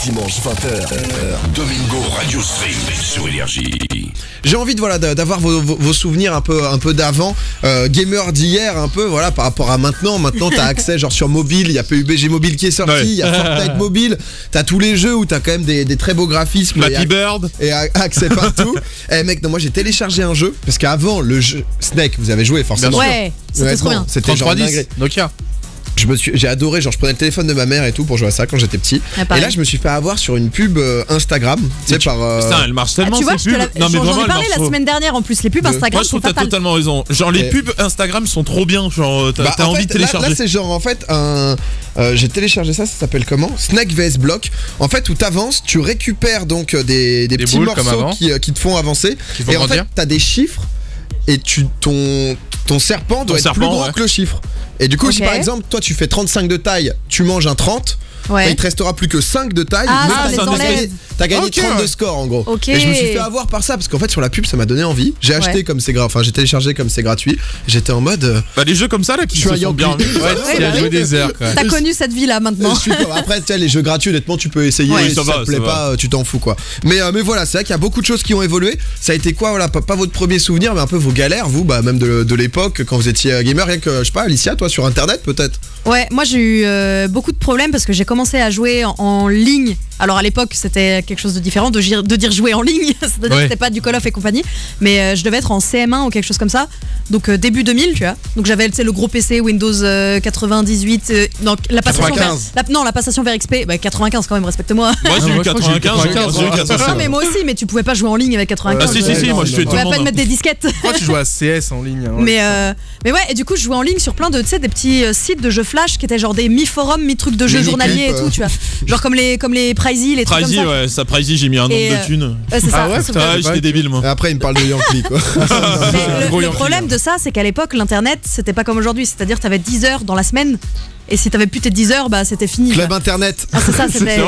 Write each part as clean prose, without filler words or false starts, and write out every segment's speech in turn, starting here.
Dimanche 20h, Domingo Radio Stream sur Énergie. J'ai envie de d'avoir vos souvenirs un peu d'avant, gamer d'hier un peu, voilà, par rapport à maintenant. Maintenant t'as accès genre sur mobile, il y a PUBG Mobile qui est sorti, il y a Fortnite Mobile, t'as tous les jeux où t'as quand même des très beaux graphismes. Flappy Bird. Et accès partout. Eh mec, non, moi j'ai téléchargé un jeu, parce qu'avant le jeu Snake, vous avez joué forcément. Ouais, c'était trop bien. C'était genre 3310, Nokia. j'ai adoré, genre je prenais le téléphone de ma mère et tout pour jouer à ça quand j'étais petit. Et là je me suis fait avoir sur une pub Instagram, tu sais, par Putain, elle marche tellement tu vois, ces pubs. non mais j'en ai parlé la semaine dernière en plus, les pubs Instagram. Moi je trouve que t'as totalement raison. Genre les pubs Instagram sont trop bien, genre t'as envie de télécharger. Là c'est genre en fait j'ai téléchargé ça s'appelle comment? Snake vs Block. En fait où t'avances, tu récupères donc des petits morceaux qui te font avancer. Et en fait t'as des chiffres et ton serpent doit être plus gros que le chiffre. Et du coup si par exemple toi tu fais 35 de taille, tu manges un 30. Et il te restera plus que 5 de taille, mais t'as gagné 30 de score en gros. Et je me suis fait avoir par ça parce qu'en fait sur la pub ça m'a donné envie. J'ai acheté comme c'est enfin j'ai téléchargé comme c'est gratuit. J'étais en mode bah les jeux comme ça là qui se sont bien. Ouais, a joué des heures. T'as connu cette vie là maintenant. Après tu sais les jeux gratuits honnêtement tu peux essayer, si ça te plaît pas tu t'en fous quoi. Mais voilà, c'est vrai qu'il y a beaucoup de choses qui ont évolué. Ça a été quoi, voilà, pas votre premier souvenir mais un peu vos galères vous, bah même de l'époque quand vous étiez gamer, rien que je sais pas Alicia, toi sur internet peut-être. Ouais, moi j'ai eu beaucoup de problèmes parce que j'ai commencé à jouer en ligne. Alors à l'époque c'était quelque chose de différent de dire jouer en ligne, c'est-à-dire que c'était pas du Call of et compagnie, mais je devais être en CM1 ou quelque chose comme ça, donc début 2000 tu vois, donc j'avais le gros PC Windows 98, donc la passation la passation vers XP, bah 95 quand même, respecte-moi. Moi j'ai eu 95, non mais moi aussi, mais tu pouvais pas jouer en ligne avec 95. Ah si, moi je fais tout le monde. Tu vas pas te mettre des disquettes. Moi tu joues à CS en ligne. Mais ouais, et du coup je jouais en ligne sur plein de, tu sais, des petits sites de jeux flash qui étaient genre des mi-forums, mi-trucs de jeux journaliers et tout, tu vois. Genre comme les Pricey, les trucs comme ça. Ouais, ça Pricey, j'ai mis un nombre de thunes. Ouais, c'est ça. J'étais débile moi. Et après il me parle de Yankee quoi. Le problème de ça, c'est qu'à l'époque l'internet c'était pas comme aujourd'hui, c'est-à-dire t'avais 10 heures dans la semaine. Et si t'avais plus tes 10 heures, bah c'était fini. Club internet. Ah, c'est ça, c'était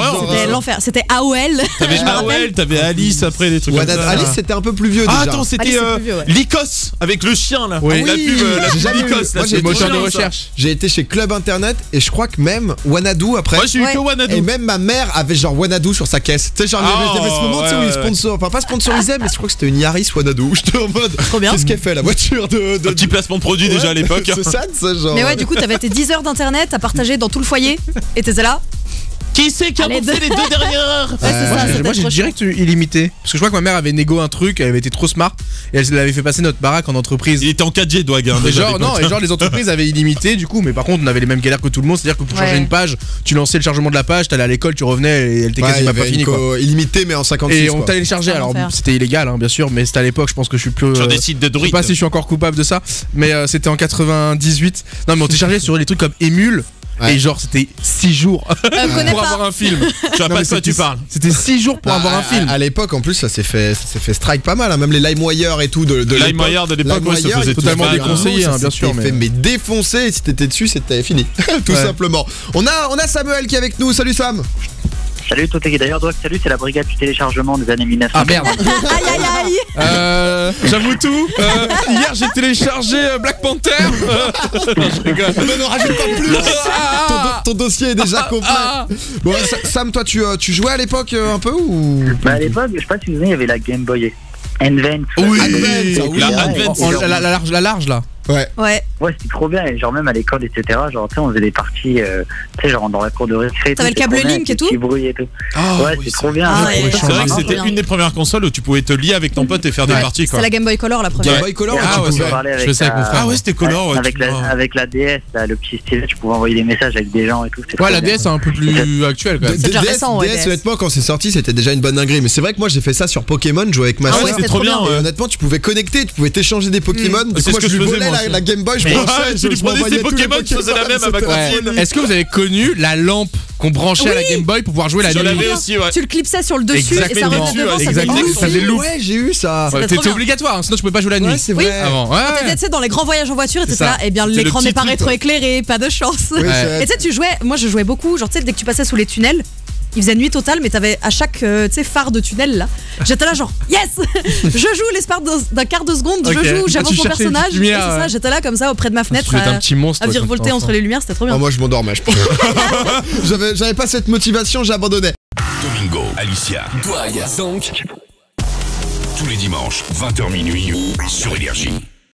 l'enfer. C'était AOL. T'avais AOL, t'avais Alice après, des trucs comme ça. Alice c'était un peu plus vieux déjà. Ah attends, c'était Lycos avec le chien là. Oui, la pub Lycos. Moi j'ai le moteur de recherche. J'ai été chez Club internet et je crois que même Wanadoo après. Moi j'ai eu que Wanadoo. Et même ma mère avait genre Wanadoo sur sa caisse. Tu sais, genre il y avait ce moment où il sponsor, enfin pas sponsorisé, mais je crois que c'était une Yaris Wanadoo. J'étais en mode qu'est-ce qu'elle fait la voiture de un petit placement de produit déjà à l'époque. C'est ça genre. Mais ouais, du coup t'avais tes 10 heures d'internet à partager dans tout le foyer et t'étais là. Qui c'est qui a bouffé les 2 dernières heures? Moi j'ai direct illimité. Parce que je crois que ma mère avait négo un truc, elle avait été trop smart et elle avait fait passer notre baraque en entreprise. Il était en 4G Dwag hein, et genre les entreprises avaient illimité du coup, mais par contre on avait les mêmes galères que tout le monde, c'est-à-dire que pour changer une page, tu lançais le chargement de la page, t'allais à l'école, tu revenais et elle était quasiment pas finie quoi. Illimité mais en 56. Et on téléchargeait, alors c'était illégal hein, bien sûr, mais c'était à l'époque, je pense que je suis plus sur des sites de druides. Je sais pas si je suis encore coupable de ça, mais c'était en 98. Non mais on téléchargeait sur des trucs comme Emule. Et genre c'était 6 jours pour avoir un film. Tu vois pas de quoi tu parles. C'était 6 jours pour avoir un film. À l'époque en plus ça s'est fait strike pas mal hein. Même les LimeWire et tout de LimeWire de l'époque se faisait totalement déconseillé hein, bien sûr, mais défoncé, et si t'étais dessus c'était fini tout simplement. On a Samuel qui est avec nous. Salut Sam. Salut tout est d'ailleurs salut, c'est la brigade du téléchargement des années 1900. Ah merde. Aïe. J'avoue tout. Hier j'ai téléchargé Black Panther. Non, rajoute pas plus. Ton dossier est déjà complet. Bon Sam, toi tu jouais à l'époque un peu ou? Bah à l'époque, je sais pas si vous savez, il y avait la Game Boy Advance. Oui, la large là. Ouais, c'était trop bien. Et genre même à l'école, etc. Genre tu sais, on faisait des parties, tu sais, genre dans la cour de récré. T'avais le câble Link et tout. Bruit et tout. Ouais, c'est trop bien. C'est vrai que c'était une des premières consoles où tu pouvais te lier avec ton pote et faire des parties quoi. C'est la Game Boy Color la première. Game Boy Color. Je faisais avec mon frère. Ah ouais, c'était Color. Avec la DS, là, le petit stylet, tu pouvais envoyer des messages avec des gens et tout. Ouais, la DS c'est un peu plus actuel quand même. C'est déjà récent. DS honnêtement quand c'est sorti c'était déjà une bonne dinguerie. Mais c'est vrai que moi j'ai fait ça sur Pokémon, jouer avec ma soeur. C'était trop bien. Honnêtement tu pouvais connecter, tu pouvais t'échanger des Pokémon. C'est ce que je faisais la Game Boy. Tu lui prenais ses Pokémon, tu faisais la même à ma copine. Est-ce que vous avez connu la lampe qu'on branchait à la Game Boy pour pouvoir jouer la nuit? Tu le clipsais sur le dessus et ça revenait devant. Ça faisait loop. Ouais, j'ai eu ça. C'était obligatoire, sinon tu pouvais pas jouer la nuit. Ouais, c'est vrai. T'étais, tu sais, dans les grands voyages en voiture, t'étais là, et bien l'écran n'est pas rétroéclairé, pas de chance. Et tu sais, tu jouais, moi je jouais beaucoup, genre tu sais, dès que tu passais sous les tunnels. Il faisait nuit totale, mais t'avais à chaque phare de tunnel là. J'étais là genre yes, je joue l'espace d'un quart de seconde, je joue, j'avance mon personnage. C'est ça, j'étais là comme ça auprès de ma fenêtre à virevolter entre les lumières, c'était trop bien. Moi je m'endormais, je pense. J'avais pas cette motivation, j'ai abandonné. Domingo, Alicia, Douag, Zonk. Tous les dimanches, 20h minuit sur Énergie.